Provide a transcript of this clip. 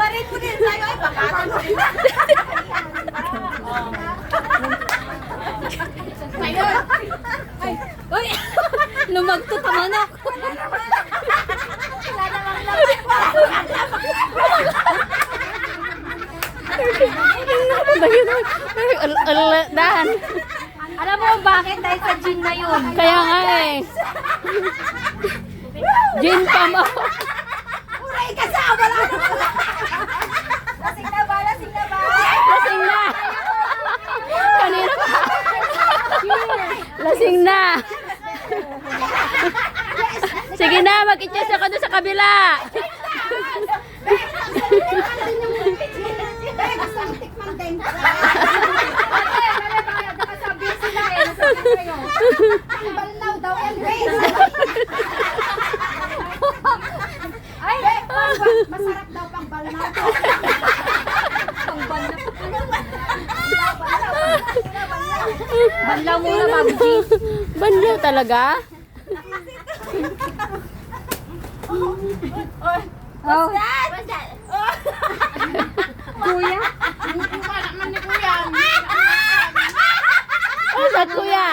Bayarin mo din sa'yo. Ay, bakatan mo din. Ngayon. Ay, uy! Lumagto ka manok. Wala namang laman. Dahan. Alam mo bakit? Dahil sa gin na yun. Kaya nga eh. Gin pa mo. Uray ka sa! Wala naman. Lasing na ba? Lasing na ba? Lasing na. Kanina pa. Lasing na. Sige na, mag-itchess ako doon sa kabila. Balnaw daw yan, Grace. Ay, masarap daw pang balnaw. Pang balnaw. Balnaw muna, Babji. Banlaw talaga? Oh. What's that? Kuya? Mukha naman ni Kuya. Ano sa kuya?